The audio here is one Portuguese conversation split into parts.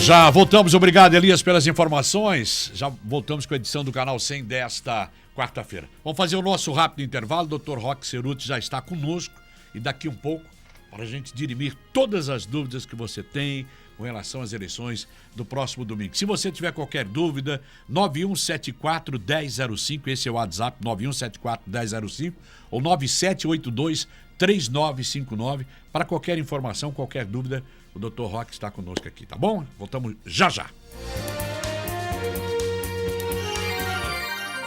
Já voltamos, obrigado Elias pelas informações. Já voltamos com a edição do Canal 100 desta quarta-feira. Vamos fazer o nosso rápido intervalo. Dr. Roque Cerutti já está conosco e daqui um pouco, para a gente dirimir todas as dúvidas que você tem com relação às eleições do próximo domingo. Se você tiver qualquer dúvida, 9174-1005, esse é o WhatsApp, 9174-1005 ou 9782-3959. Para qualquer informação, qualquer dúvida, o Dr. Roque está conosco aqui, tá bom? Voltamos já já.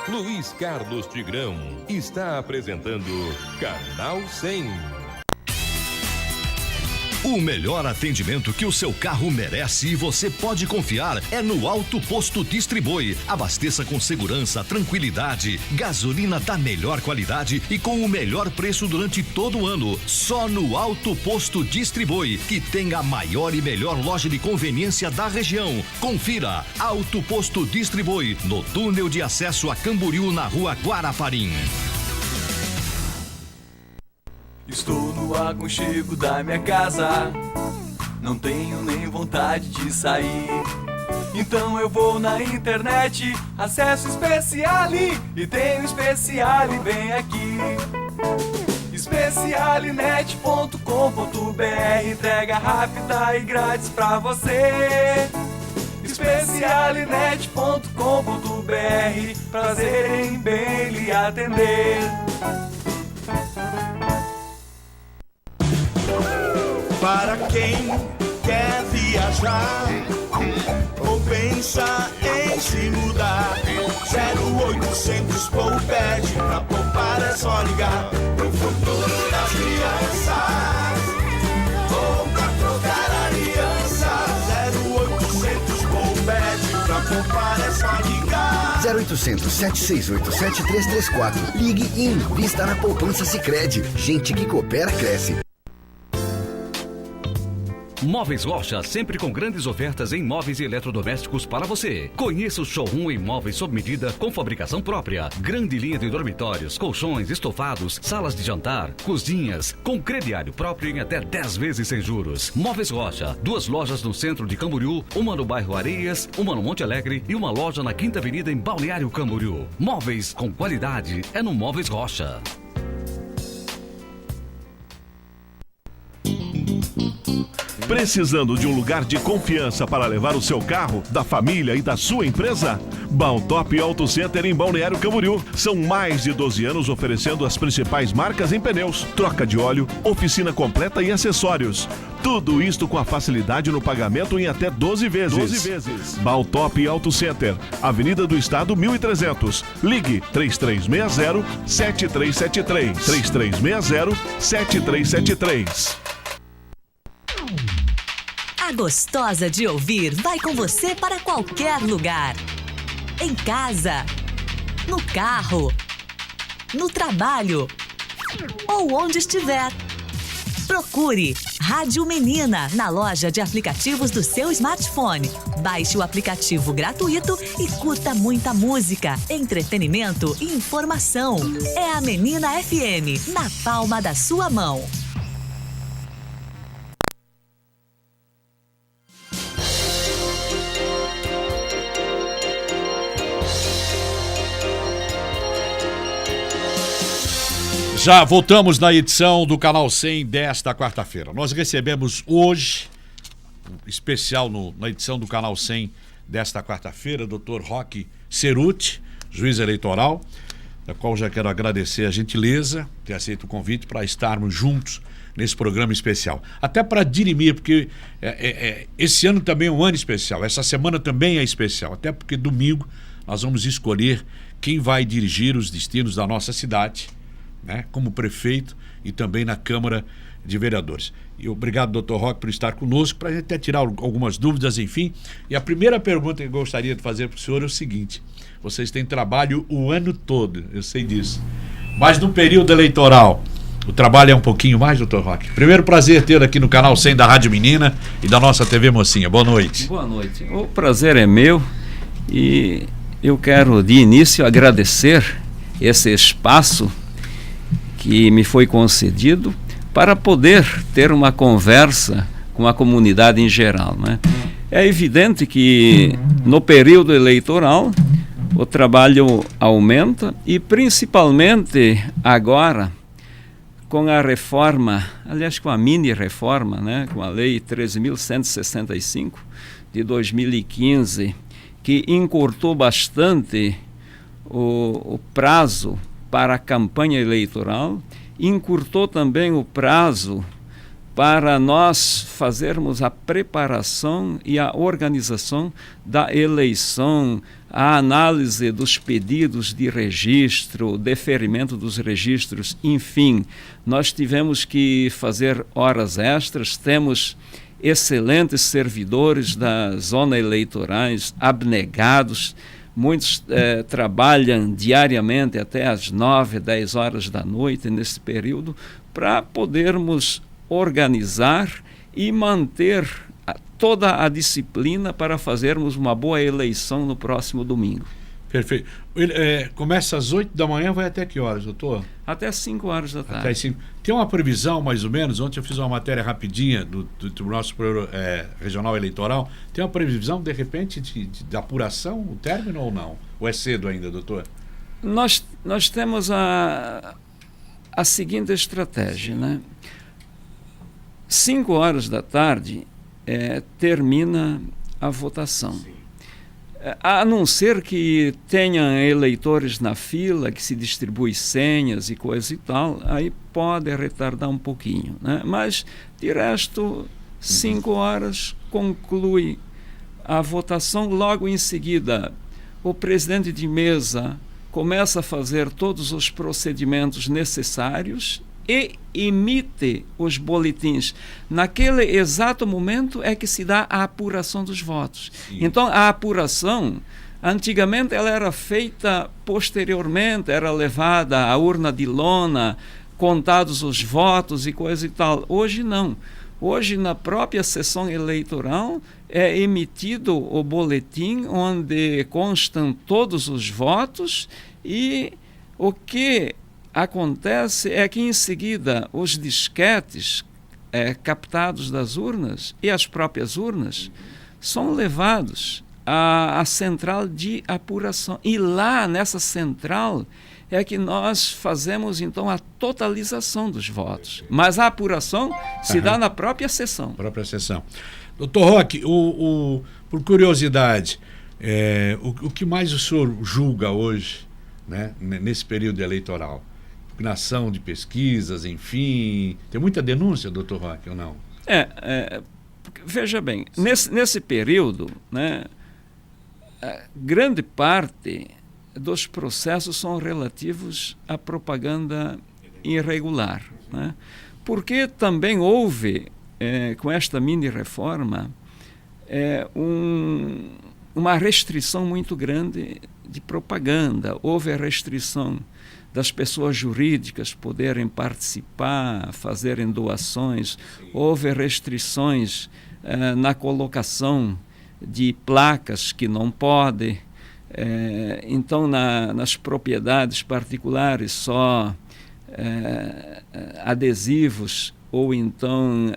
Luiz Carlos Tigrão está apresentando Canal 100. O melhor atendimento que o seu carro merece e você pode confiar é no Auto Posto Distribui. Abasteça com segurança, tranquilidade, gasolina da melhor qualidade e com o melhor preço durante todo o ano. Só no Auto Posto Distribui, que tem a maior e melhor loja de conveniência da região. Confira, Auto Posto Distribui, no túnel de acesso a Camboriú, na rua Guaraparim. Estou no aconchego da minha casa, não tenho nem vontade de sair. Então eu vou na internet, acesso Speciale e tenho Speciale bem aqui. Specialenet.com.br, entrega rápida e grátis pra você. Specialenet.com.br, prazer em bem lhe atender. Para quem quer viajar ou pensa em se mudar, 0800 Pouped, pra poupar é só ligar. Pro futuro das crianças ou pra trocar aliança, 0800 Pouped, pra poupar é só ligar. 0800 768 7334. Ligue e invista na poupança Sicredi. Gente que coopera, cresce. Móveis Rocha, sempre com grandes ofertas em móveis e eletrodomésticos para você. Conheça o showroom em móveis sob medida com fabricação própria. Grande linha de dormitórios, colchões, estofados, salas de jantar, cozinhas, com crediário próprio em até 10 vezes sem juros. Móveis Rocha, 2 lojas no centro de Camboriú, uma no bairro Areias, uma no Monte Alegre e uma loja na 5ª Avenida em Balneário Camboriú. Móveis com qualidade é no Móveis Rocha. Precisando de um lugar de confiança para levar o seu carro, da família e da sua empresa? Baltop Auto Center em Balneário Camboriú. São mais de 12 anos oferecendo as principais marcas em pneus, troca de óleo, oficina completa e acessórios. Tudo isto com a facilidade no pagamento em até 12 vezes. Baltop Auto Center, Avenida do Estado 1300. Ligue 3360-7373. 3360-7373. A gostosa de ouvir vai com você para qualquer lugar. Em casa, no carro, no trabalho ou onde estiver. Procure Rádio Menina na loja de aplicativos do seu smartphone. Baixe o aplicativo gratuito e curta muita música, entretenimento e informação. É a Menina FM, na palma da sua mão. Já voltamos na edição do Canal 100 desta quarta-feira. Nós recebemos hoje, especial na edição do Canal 100 desta quarta-feira, Dr. Roque Cerutti, juiz eleitoral, da qual já quero agradecer a gentileza de ter aceito o convite para estarmos juntos nesse programa especial. Até para dirimir, porque esse ano também é um ano especial, essa semana também é especial, até porque domingo nós vamos escolher quem vai dirigir os destinos da nossa cidade, né, como prefeito e também na Câmara de Vereadores. E obrigado, doutor Roque, por estar conosco, para a gente até tirar algumas dúvidas, enfim. E a primeira pergunta que eu gostaria de fazer para o senhor é o seguinte: vocês têm trabalho o ano todo, eu sei disso, mas no período eleitoral, o trabalho é um pouquinho mais, doutor Roque? Primeiro prazer ter aqui no Canal 100 da Rádio Menina e da nossa TV Mocinha. Boa noite. Boa noite. O prazer é meu e eu quero, de início, agradecer esse espaço que me foi concedido para poder ter uma conversa com a comunidade em geral, né? É evidente que no período eleitoral o trabalho aumenta e principalmente agora com a reforma, aliás com a mini-reforma, né, com a Lei 13.165 de 2015, que encurtou bastante o prazo para a campanha eleitoral, encurtou também o prazo para nós fazermos a preparação e a organização da eleição, a análise dos pedidos de registro, o deferimento dos registros, enfim, nós tivemos que fazer horas extras, temos excelentes servidores das zonas eleitorais, abnegados, muitos trabalham diariamente até às 9, 10 horas da noite nesse período, para podermos organizar e manter toda a disciplina para fazermos uma boa eleição no próximo domingo. Perfeito. Começa às 8 da manhã, vai até que horas, doutor? Até às 5 horas da tarde. Até 5. Tem uma previsão, mais ou menos, ontem eu fiz uma matéria rapidinha do Tribunal Superior Regional Eleitoral, tem uma previsão, de repente, de apuração, o término ou não? Ou é cedo ainda, doutor? Nós temos a seguinte estratégia, né? 5 horas da tarde termina a votação. A não ser que tenha eleitores na fila, que se distribui senhas e coisa e tal, aí pode retardar um pouquinho, né? Mas, de resto, 5 horas conclui a votação. Logo em seguida, o presidente de mesa começa a fazer todos os procedimentos necessários e emite os boletins. Naquele exato momento é que se dá a apuração dos votos. Sim. Então, a apuração, antigamente ela era feita posteriormente, era levada à urna de lona, contados os votos e coisa e tal. Hoje não. Hoje, na própria sessão eleitoral, é emitido o boletim onde constam todos os votos e o que acontece é que, em seguida, os disquetes captados das urnas e as próprias urnas são levados à central de apuração. E lá, nessa central, é que nós fazemos, então, a totalização dos votos. Mas a apuração se dá na própria sessão. Doutor Roque, por curiosidade, o que mais o senhor julga hoje, né, nesse período eleitoral? Nação de pesquisas, enfim. Tem muita denúncia, doutor Roque, ou não? Veja bem, nesse período, né, grande parte dos processos são relativos à propaganda irregular, né? Porque também houve, com esta mini-reforma, uma restrição muito grande de propaganda. Houve a restrição das pessoas jurídicas poderem participar, fazerem doações. Sim. Houve restrições na colocação de placas que não pode. Então, nas propriedades particulares, só adesivos ou então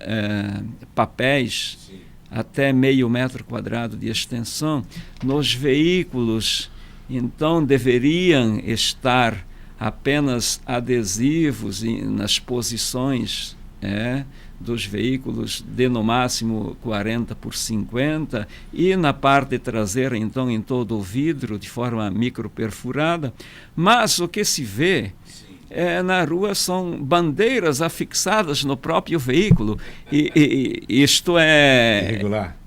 papéis. Sim. Até meio metro quadrado de extensão. Nos veículos, então, deveriam estar apenas adesivos nas posições dos veículos de no máximo 40x50 e na parte traseira, então, em todo o vidro de forma microperfurada. Mas o que se vê na rua são bandeiras afixadas no próprio veículo e isto é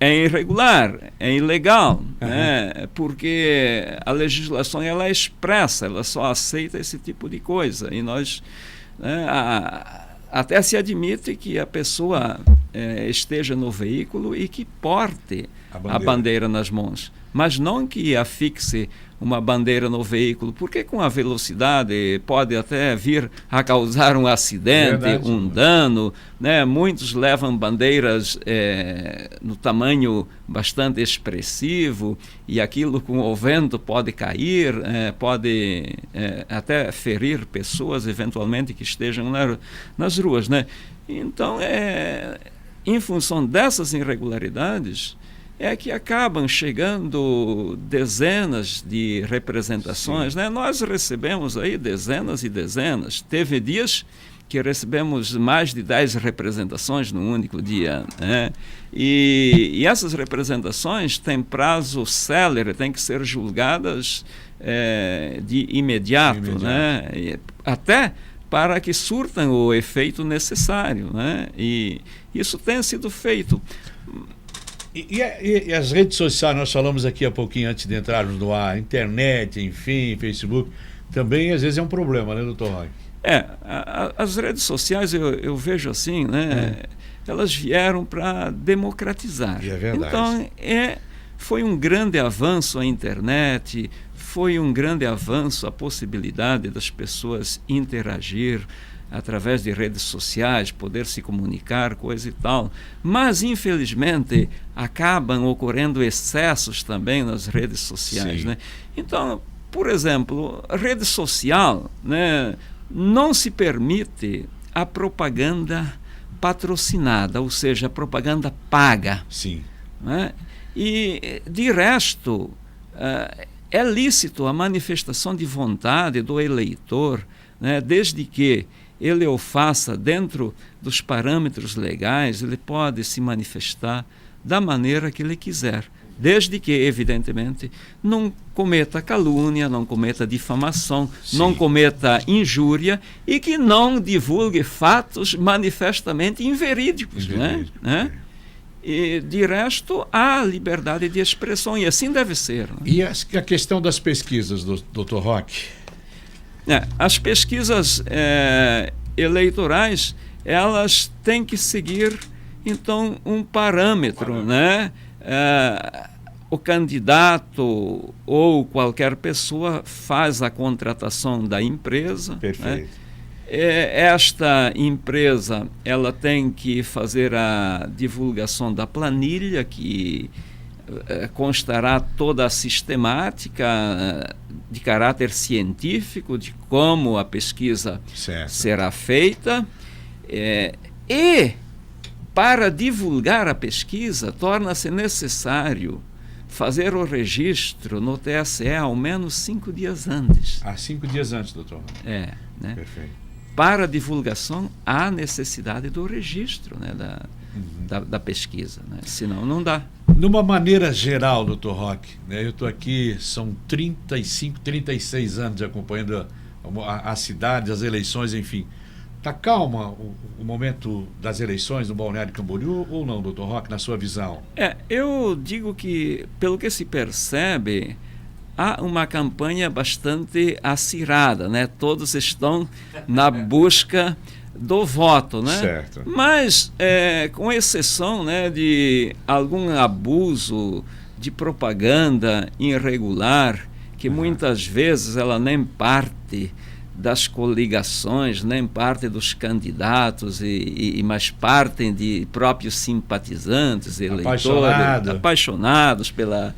irregular, é ilegal, né? Porque a legislação ela é expressa, ela só aceita esse tipo de coisa e nós até se admite que a pessoa esteja no veículo e que porte a bandeira nas mãos, mas não que afixe uma bandeira no veículo, porque com a velocidade pode até vir a causar um acidente, um dano, né? Muitos levam bandeiras no tamanho bastante expressivo e aquilo com o vento pode cair, pode até ferir pessoas eventualmente que estejam nas ruas, né? Então, em função dessas irregularidades, é que acabam chegando dezenas de representações, né? Nós recebemos aí dezenas e dezenas. Teve dias que recebemos mais de 10 representações num único dia, né? E essas representações têm prazo célere, têm que ser julgadas de imediato, né? E até para que surtam o efeito necessário, né? E isso tem sido feito. E as redes sociais, nós falamos aqui há pouquinho antes de entrarmos no ar, internet, enfim, Facebook, também às vezes é um problema, né, doutor Roque? As redes sociais eu vejo assim, né? Elas vieram para democratizar. E é verdade. Então, foi um grande avanço a internet, foi um grande avanço a possibilidade das pessoas interagir através de redes sociais, poder se comunicar, coisa e tal. Mas, infelizmente, acabam ocorrendo excessos também nas redes sociais, né? Então, por exemplo, a rede social, né, não se permite a propaganda patrocinada, ou seja, a propaganda paga. Sim. Né? E, de resto, é lícito a manifestação de vontade do eleitor, né, desde que ele o faça dentro dos parâmetros legais, ele pode se manifestar da maneira que ele quiser, desde que, evidentemente, não cometa calúnia, não cometa difamação, não cometa injúria e que não divulgue fatos manifestamente inverídicos, né? E, de resto, há liberdade de expressão e assim deve ser. Né? E a questão das pesquisas, doutor Roque? As pesquisas eleitorais, elas têm que seguir, então, um parâmetro, né? O candidato ou qualquer pessoa faz a contratação da empresa. Perfeito. Né? Esta empresa, ela tem que fazer a divulgação da planilha, que constará toda a sistemática de caráter científico de como a pesquisa será feita. E, para divulgar a pesquisa, torna-se necessário fazer o registro no TSE ao menos 5 dias antes. 5 dias antes, doutor. Né? Perfeito. Para a divulgação, há necessidade do registro, né, da pesquisa, né? Senão não dá. Numa maneira geral, doutor Roque, né, eu estou aqui, são 35, 36 anos acompanhando a cidade, as eleições, enfim. Está calma o momento das eleições no Balneário Camboriú ou não, doutor Roque, na sua visão? Eu digo que, pelo que se percebe, há uma campanha bastante acirrada, né? Todos estão na busca do voto, né? Certo. Mas, com exceção, né, de algum abuso de propaganda irregular, que muitas vezes ela nem parte das coligações, nem parte dos candidatos, mas partem de próprios simpatizantes, eleitores, apaixonados pela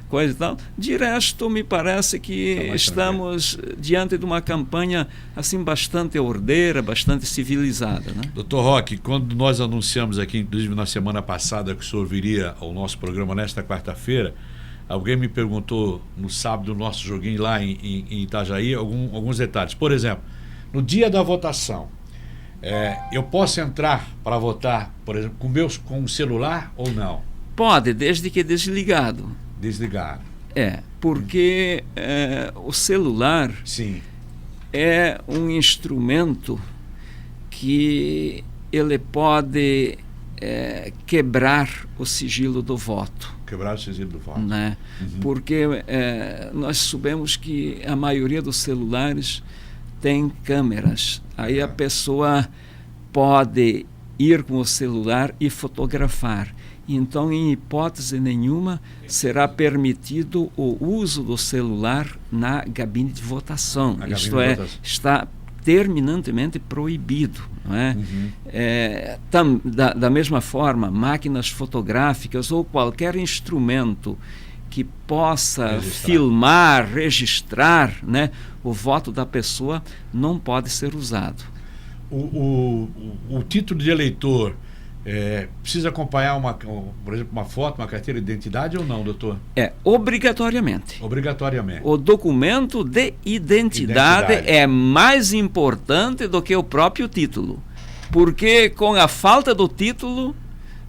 coisa e tal. De resto, me parece que estamos diante de uma campanha assim bastante ordeira, bastante civilizada, né? Doutor Roque, quando nós anunciamos aqui, inclusive na semana passada, que o senhor viria ao nosso programa nesta quarta-feira, alguém me perguntou no sábado, no nosso joguinho lá em Itajaí, alguns detalhes. Por exemplo, no dia da votação, eu posso entrar para votar, por exemplo, com o celular ou não? Pode, desde que desligado. Desligado. Porque o celular é um instrumento que ele pode quebrar o sigilo do voto. Quebrar o sigilo do voto. Né? Porque nós sabemos que a maioria dos celulares tem câmeras. Aí a pessoa pode ir com o celular e fotografar. Então, em hipótese nenhuma, será permitido o uso do celular na cabine de votação. Isto é, está terminantemente proibido. Não é? Da mesma forma, máquinas fotográficas ou qualquer instrumento que possa filmar, registrar, né, o voto da pessoa não pode ser usado. O título de eleitor Precisa acompanhar, por exemplo, uma foto, uma carteira de identidade ou não, doutor? Obrigatoriamente. Obrigatoriamente. O documento de identidade é mais importante do que o próprio título. Porque com a falta do título,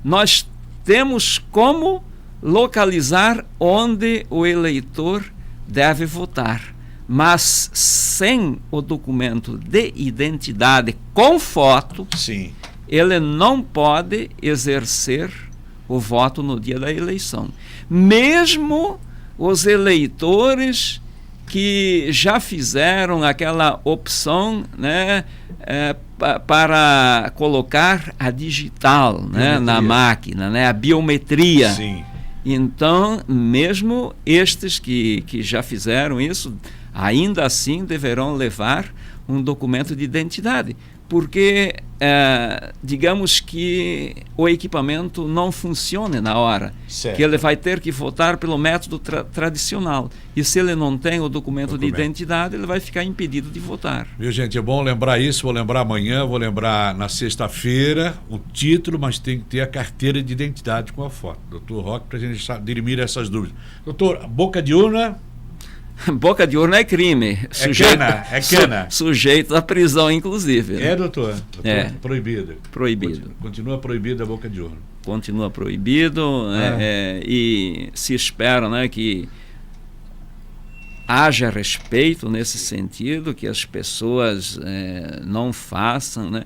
nós temos como localizar onde o eleitor deve votar. Mas sem o documento de identidade com foto, sim, ele não pode exercer o voto no dia da eleição. Mesmo os eleitores que já fizeram aquela opção, né, para colocar a digital, né, na máquina, né, a biometria. Sim. Então, mesmo estes que já fizeram isso, ainda assim deverão levar um documento de identidade, porque digamos que o equipamento não funcione na hora, certo, que ele vai ter que votar pelo método tradicional, e se ele não tem o documento de identidade, ele vai ficar impedido de votar. Viu, gente, é bom lembrar isso, vou lembrar amanhã, vou lembrar na sexta-feira o título, mas tem que ter a carteira de identidade com a foto. Doutor Roque, para a gente dirimir essas dúvidas. Doutor, boca de urna... Boca de urna é crime. É cana. Sujeito à prisão, inclusive. Né? Doutor? Proibido. Proibido. Continua proibida a boca de urna. Continua proibido, e se espera, né, que haja respeito nesse sentido, que as pessoas não façam. Né?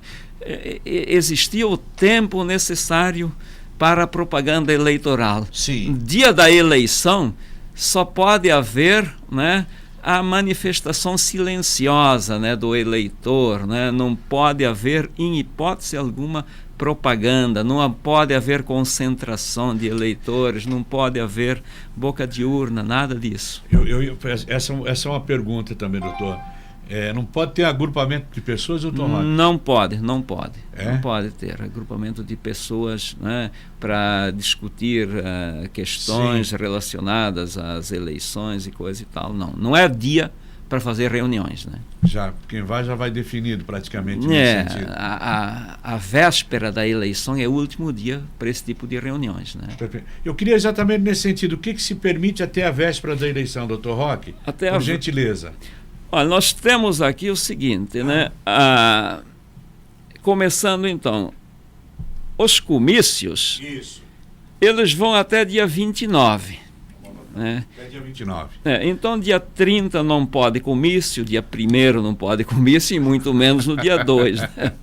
Existia o tempo necessário para a propaganda eleitoral. Sim. Dia da eleição, só pode haver, né, a manifestação silenciosa, né, do eleitor, né? Não pode haver, em hipótese alguma, propaganda, não pode haver concentração de eleitores, não pode haver boca de urna, nada disso. Essa é uma pergunta também, doutor. Não pode ter agrupamento de pessoas, doutor Roque? Não pode. Não pode ter agrupamento de pessoas, né, para discutir questões, sim, relacionadas às eleições e coisa e tal. Não é dia para fazer reuniões, né? Quem já vai definido praticamente nesse sentido. A véspera da eleição é o último dia para esse tipo de reuniões, né? Eu queria exatamente nesse sentido, o que se permite até a véspera da eleição, doutor Roque? Por gentileza. Olha, nós temos aqui o seguinte, né? Começando então, os comícios, isso, eles vão até dia 29. Né? Até dia 29. Então, dia 30 não pode comício, dia 1º não pode comício, e muito menos no dia 2. Né?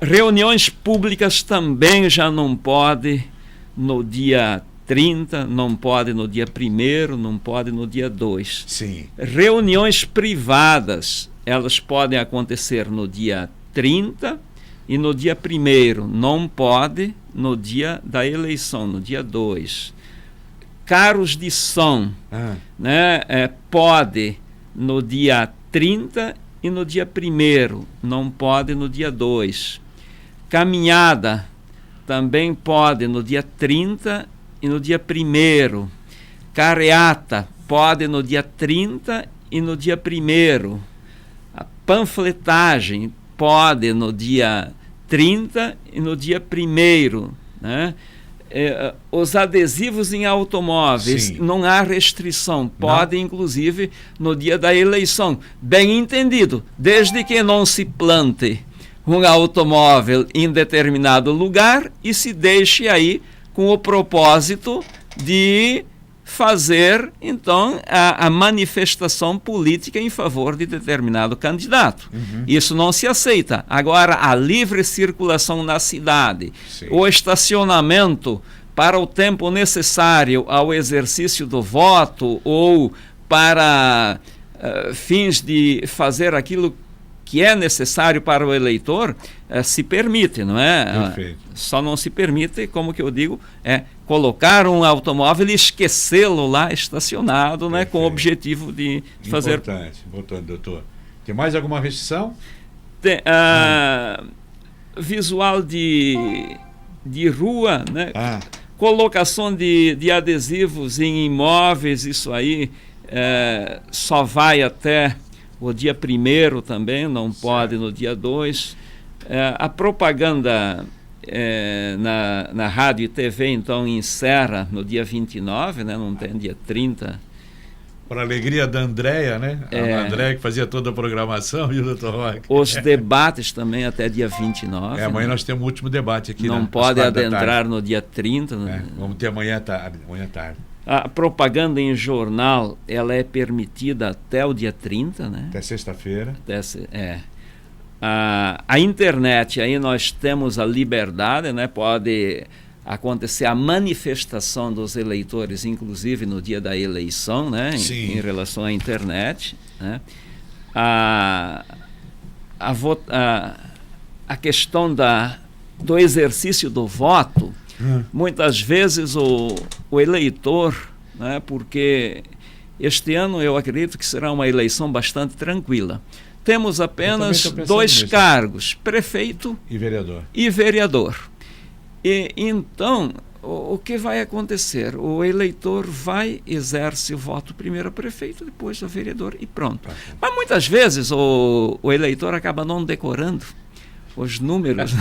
Reuniões públicas também já não pode no dia 30, não pode no dia 1º, não pode no dia 2. Sim. Reuniões privadas, elas podem acontecer no dia 30 e no dia 1º, não pode no dia da eleição, no dia 2. Carros de som, né, pode no dia 30 e no dia 1º, não pode no dia 2. Caminhada também pode no dia 30 e no dia 1º. Carreata pode no dia 30 e no dia 1º. A panfletagem pode no dia 30 e no dia 1º. Né? Os adesivos em automóveis, sim, não há restrição, pode inclusive no dia da eleição, bem entendido, desde que não se plante um automóvel em determinado lugar e se deixe aí com o propósito de fazer, então, a manifestação política em favor de determinado candidato. Uhum. Isso não se aceita. Agora, a livre circulação na cidade, sim, o estacionamento para o tempo necessário ao exercício do voto ou para fins de fazer aquilo que é necessário para o eleitor, se permite, não é? Perfeito. Só não se permite, como que eu digo, colocar um automóvel e esquecê-lo lá estacionado, né, com o objetivo de fazer... Importante, doutor. Tem mais alguma restrição? Tem, visual de rua, né? Colocação de adesivos em imóveis, isso aí só vai até o dia 1º também, não pode no dia 2. A propaganda na rádio e TV, então, encerra no dia 29, né? Não tem dia 30. Para a alegria da Andréia, né? A Andréia que fazia toda a programação e o Dr. Roque. Os debates também até dia 29. Amanhã né? Nós temos o último debate aqui. Não pode adentrar no dia 30. Né? Vamos ter amanhã à tarde. A propaganda em jornal, ela é permitida até o dia 30, né? Até sexta-feira. A internet, aí nós temos a liberdade, né? Pode acontecer a manifestação dos eleitores, inclusive no dia da eleição, né? Em relação à internet, né? A questão do exercício do voto, muitas vezes o eleitor, né? Porque este ano eu acredito que será uma eleição bastante tranquila. Temos apenas 2 cargos, prefeito e vereador. E então, o que vai acontecer? O eleitor vai exercer o voto primeiro a prefeito, depois a vereador e pronto. Mas muitas vezes o eleitor acaba não decorando os números.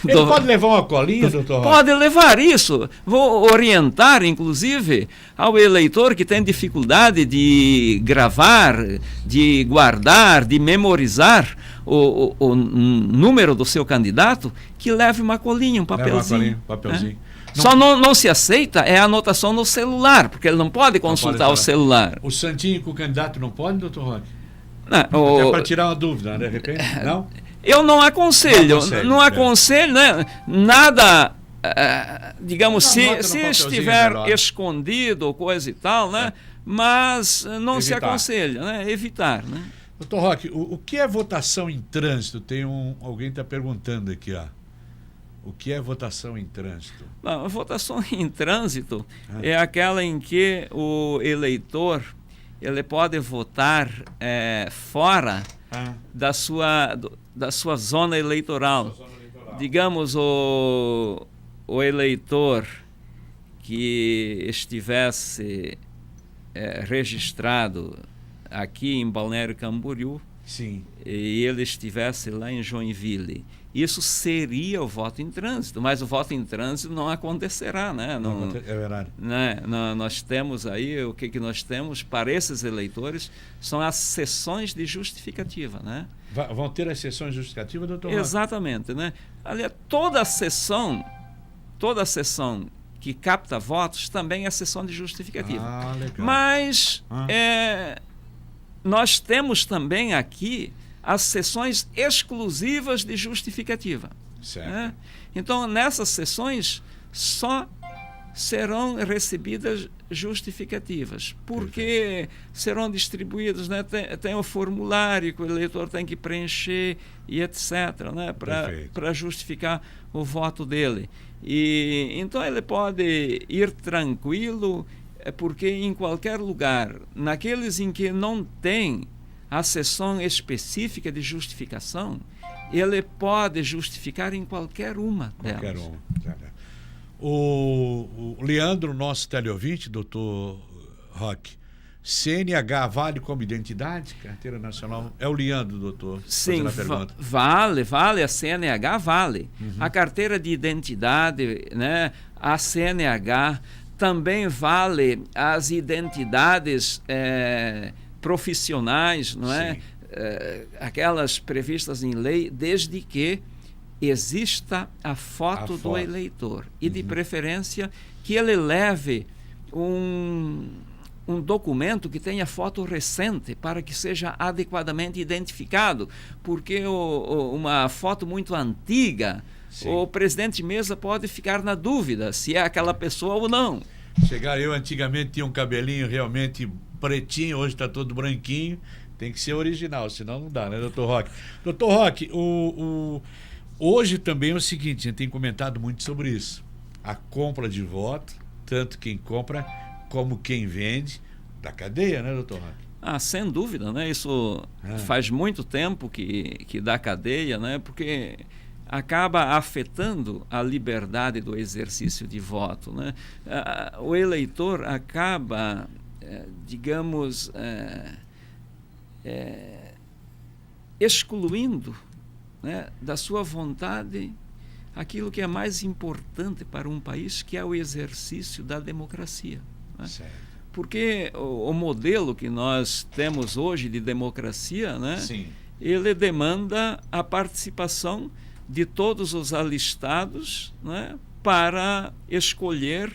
Ele pode levar uma colinha, doutor? Pode levar isso. Vou orientar, inclusive, ao eleitor que tem dificuldade de gravar, de guardar, de memorizar o número do seu candidato, que leve uma colinha, um papelzinho. Papelzinho. Só não se aceita a anotação no celular, porque ele não pode consultar o celular. O santinho com o candidato não pode, doutor Roque? Até para tirar uma dúvida, de repente? Não? Eu não aconselho, né? Nada, digamos, se estiver escondido ou coisa e tal, né? Mas não se aconselha, né? Evitar, né? Doutor Roque, o que é votação em trânsito? Alguém está perguntando aqui, ó. O que é votação em trânsito? Não, a votação em trânsito é aquela em que o eleitor ele pode votar fora da sua zona eleitoral. Digamos, o eleitor que estivesse registrado aqui em Balneário Camboriú, sim, e ele estivesse lá em Joinville, isso seria o voto em trânsito, mas o voto em trânsito não acontecerá, né? É verdade. Né? Nós temos aí, o que nós temos para esses eleitores são as sessões de justificativa, né? Vão ter as sessões justificativas, doutor? Exatamente, né? Aliás, toda sessão que capta votos também é sessão de justificativa. Legal. Mas nós temos também aqui as sessões exclusivas de justificativa. Certo. Né? Então, nessas sessões só serão recebidas justificativas, porque serão distribuídos, né? Tem o formulário que o eleitor tem que preencher e etc., né? Para justificar o voto dele. E então ele pode ir tranquilo, porque em qualquer lugar, naqueles em que não tem a sessão específica de justificação, ele pode justificar em qualquer uma delas. Qualquer uma. O Leandro, nosso teleouvinte, doutor Roque, CNH vale como identidade? Carteira Nacional. É o Leandro, doutor? Sim, vale, a CNH vale. A carteira de identidade, né, a CNH, também vale as identidades profissionais, não é? Aquelas previstas em lei, desde que exista a foto do eleitor e de preferência que ele leve um documento que tenha foto recente para que seja adequadamente identificado, porque uma foto muito antiga, o presidente Mesa pode ficar na dúvida se é aquela pessoa ou não. Eu antigamente tinha um cabelinho realmente pretinho, hoje está todo branquinho, tem que ser original, senão não dá, né, doutor Roque? Doutor Roque, hoje também é o seguinte, a gente tem comentado muito sobre isso, a compra de voto, tanto quem compra como quem vende, da cadeia, né, doutor Roque? Sem dúvida, né? Isso faz muito tempo que dá cadeia, né? Porque acaba afetando a liberdade do exercício de voto, né? O eleitor acaba, digamos, excluindo, né, da sua vontade aquilo que é mais importante para um país, que é o exercício da democracia, né? Porque o modelo que nós temos hoje de democracia, né? Sim. Ele demanda a participação de todos os alistados, né? Para escolher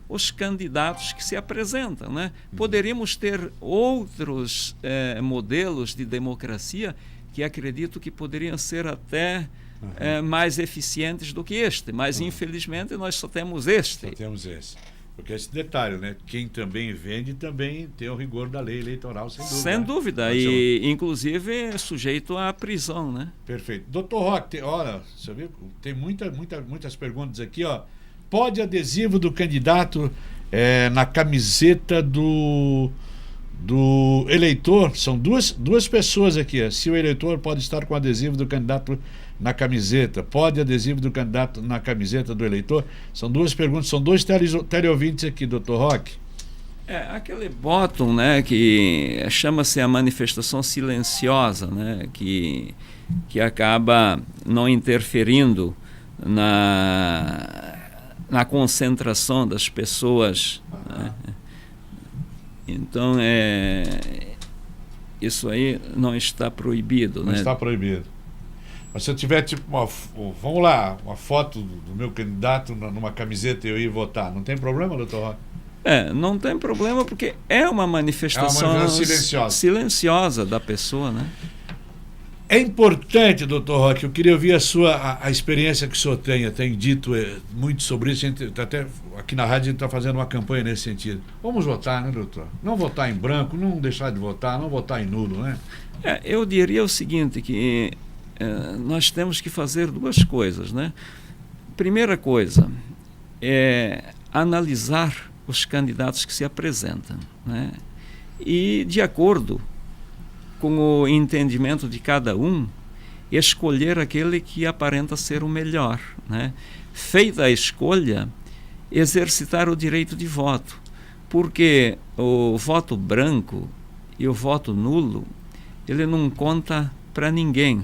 os candidatos que se apresentam, né? Poderíamos ter outros modelos de democracia que acredito que poderiam ser até mais eficientes do que este, mas infelizmente nós só temos este. Só temos esse. Porque esse detalhe, né? Quem também vende também tem o rigor da lei eleitoral, sem dúvida. Sem dúvida, e inclusive é sujeito à prisão, né? Perfeito. Doutor Roque, olha, você viu? Tem muitas perguntas aqui, ó. Pode adesivo do candidato na camiseta do eleitor? São duas pessoas aqui. Ó. Se o eleitor pode estar com adesivo do candidato na camiseta, pode adesivo do candidato na camiseta do eleitor? São duas perguntas, são dois teleouvintes aqui, doutor Roque. Aquele bottom, né, que chama-se a manifestação silenciosa, né, que acaba não interferindo na concentração das pessoas, né? Então isso aí não está proibido, não, né? Está proibido. Mas se eu tiver tipo vamos lá, uma foto do meu candidato numa camiseta e eu ir votar, não tem problema, doutor Roque? Não tem problema, porque é uma manifestação silenciosa da pessoa, né? É importante, doutor Roque, eu queria ouvir a experiência que o senhor tem dito muito sobre isso. A gente, até aqui na rádio a gente está fazendo uma campanha nesse sentido. Vamos votar, né, doutor? Não votar em branco, não deixar de votar, não votar em nulo, né? Eu diria o seguinte, que nós temos que fazer duas coisas, né? Primeira coisa é analisar os candidatos que se apresentam, né? E, de acordo com o entendimento de cada um, escolher aquele que aparenta ser o melhor, né? Feita a escolha, exercitar o direito de voto, porque o voto branco e o voto nulo, ele não conta para ninguém,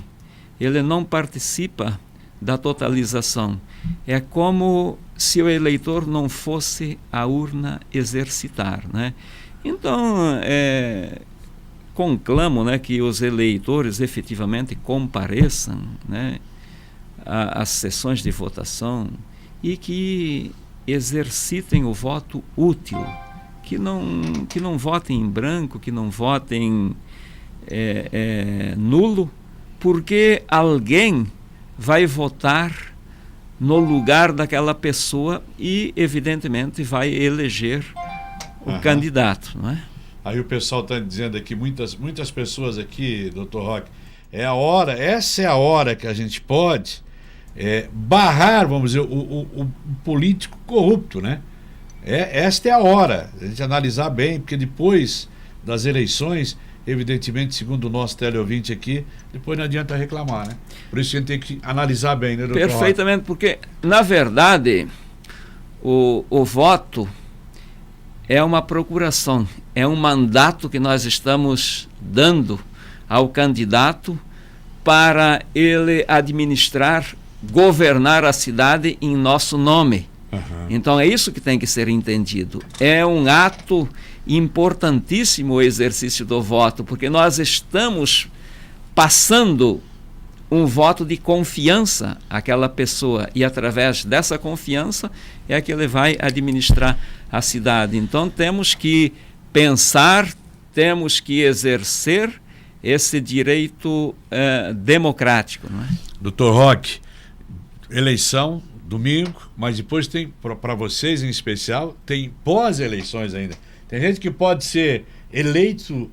ele não participa da totalização. É como se o eleitor não fosse a urna exercitar, né? Então, conclamo, né, que os eleitores efetivamente compareçam, né, às sessões de votação e que exercitem o voto útil, que não votem em branco, que não votem nulo, porque alguém vai votar no lugar daquela pessoa e, evidentemente, vai eleger o candidato, não é? Aí o pessoal está dizendo aqui, muitas pessoas aqui, doutor Roque, essa é a hora que a gente pode barrar, vamos dizer, o político corrupto, né? Esta é a hora, a gente analisar bem, porque depois das eleições, evidentemente, segundo o nosso teleouvinte aqui, depois não adianta reclamar, né? Por isso a gente tem que analisar bem, né, doutor Roque? Perfeitamente, porque, na verdade, o voto é uma procuração, é um mandato que nós estamos dando ao candidato para ele administrar, governar a cidade em nosso nome. Então é isso que tem que ser entendido. É um ato importantíssimo o exercício do voto, porque nós estamos passando um voto de confiança àquela pessoa, e através dessa confiança é que ele vai administrar a cidade. Então temos que pensar, temos que exercer esse direito democrático, não é? Doutor Roque, eleição domingo, mas depois tem, para vocês em especial, tem pós-eleições ainda. Tem gente que pode ser eleito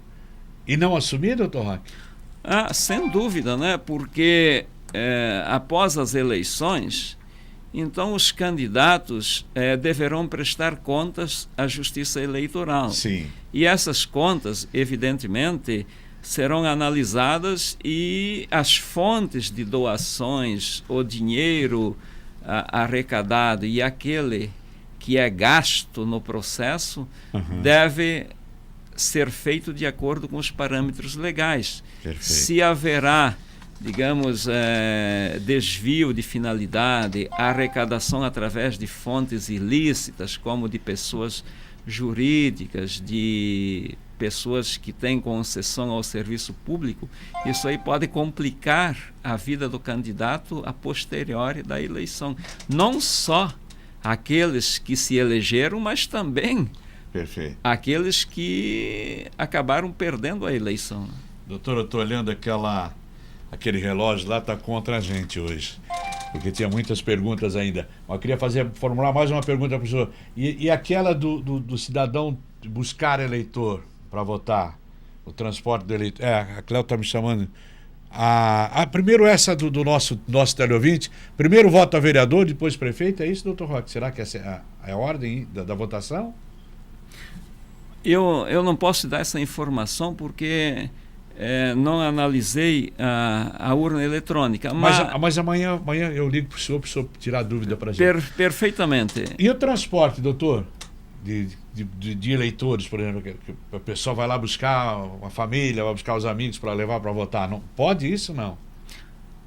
e não assumir, doutor Roque? Sem dúvida, né? Porque após as eleições, então os candidatos deverão prestar contas à Justiça Eleitoral. Sim. E essas contas, evidentemente, serão analisadas, e as fontes de doações, o dinheiro arrecadado e aquele que é gasto no processo deve ser feito de acordo com os parâmetros legais. Perfeito. Se haverá digamos, desvio de finalidade, arrecadação através de fontes ilícitas, como de pessoas jurídicas, de pessoas que têm concessão ao serviço público, isso aí pode complicar a vida do candidato a posteriori da eleição. Não só aqueles que se elegeram, mas também aqueles que acabaram perdendo a eleição. Doutor, eu estou olhando aquele relógio lá, está contra a gente hoje, porque tinha muitas perguntas ainda. Mas eu queria formular mais uma pergunta para o senhor. E aquela do cidadão buscar eleitor para votar, o transporte do eleitor. A Cléo está me chamando. Primeiro essa do nosso teleouvinte. Primeiro voto a vereador, depois prefeito. É isso, doutor Roque? Será que essa é a ordem da votação? Eu não posso dar essa informação porque não analisei a urna eletrônica. Mas amanhã eu ligo para o senhor tirar dúvida para a gente. Perfeitamente. E o transporte, doutor? De eleitores, por exemplo, que a pessoa vai lá buscar uma família, vai buscar os amigos para levar para votar. Não pode isso, não?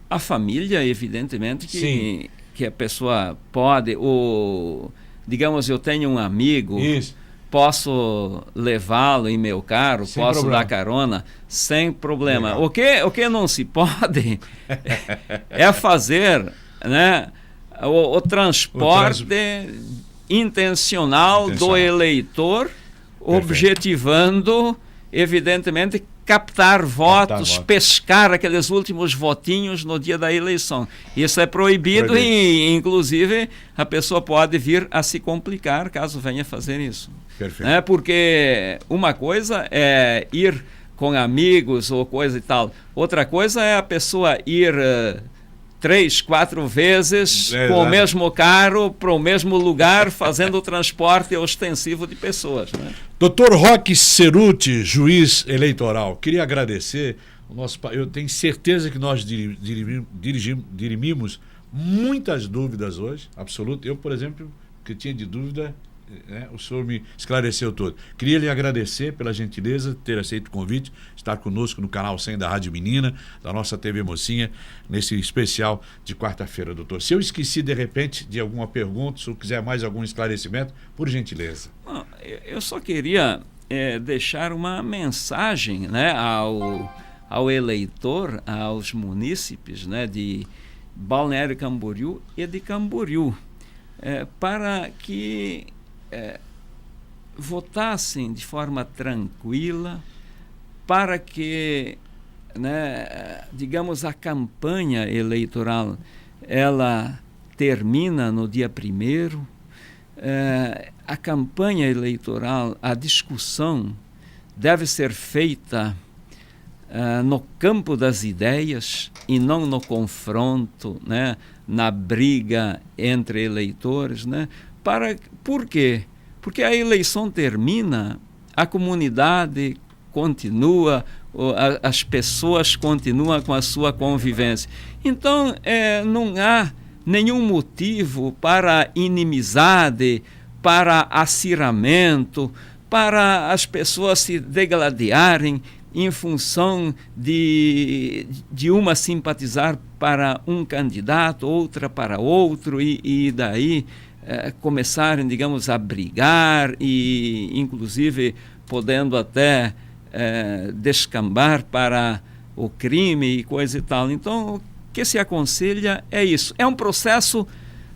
A família, evidentemente, que a pessoa pode. Digamos, eu tenho um amigo, posso levá-lo em meu carro, posso dar carona, sem problema. O que não se pode é fazer, né, o transporte intencional do eleitor, objetivando, evidentemente, captar votos, pescar aqueles últimos votinhos no dia da eleição. Isso é proibido e, inclusive, a pessoa pode vir a se complicar caso venha fazer isso. Perfeito. Porque uma coisa é ir com amigos ou coisa e tal. Outra coisa é a pessoa ir 3, 4 vezes com o mesmo carro para o mesmo lugar, fazendo o transporte ostensivo de pessoas. Né? Doutor Roque Cerutti, juiz eleitoral, queria agradecer. Eu tenho certeza que nós dirimimos muitas dúvidas hoje, absoluto. Eu, por exemplo, que tinha de dúvida, o senhor me esclareceu todo. Queria lhe agradecer pela gentileza de ter aceito o convite, estar conosco no canal 100 da Rádio Menina, da nossa TV Mocinha, nesse especial de quarta-feira, doutor. Se eu esqueci de repente de alguma pergunta, se eu quiser mais algum esclarecimento, por gentileza. Eu só queria deixar uma mensagem, né, ao eleitor, aos munícipes, né, de Balneário Camboriú e de Camboriú, para que votassem de forma tranquila, para que, né, digamos, a campanha eleitoral ela termina no dia 1º. A campanha eleitoral, a discussão deve ser feita no campo das ideias e não no confronto, né, na briga entre eleitores, né? Por quê? Porque a eleição termina, a comunidade continua, as pessoas continuam com a sua convivência. Então, não há nenhum motivo para inimizade, para acirramento, para as pessoas se degladiarem em função de uma simpatizar para um candidato, outra para outro, e daí começarem, digamos, a brigar e, inclusive, podendo até descambar para o crime e coisa e tal. Então, o que se aconselha é isso. É um processo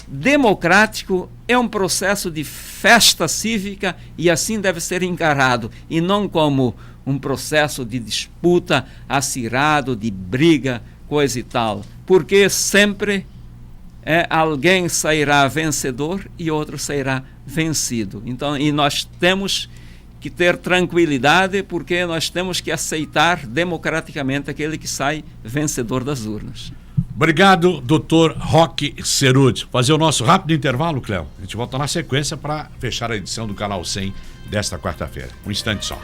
democrático, é um processo de festa cívica e assim deve ser encarado, e não como um processo de disputa acirrado, de briga, coisa e tal. Porque sempre alguém sairá vencedor e outro sairá vencido. Então, e nós temos que ter tranquilidade, porque nós temos que aceitar democraticamente aquele que sai vencedor das urnas. Obrigado, doutor Roque Cerutti. Fazer o nosso rápido intervalo, Cléo. A gente volta na sequência para fechar a edição do Canal 100 desta quarta-feira. Um instante só.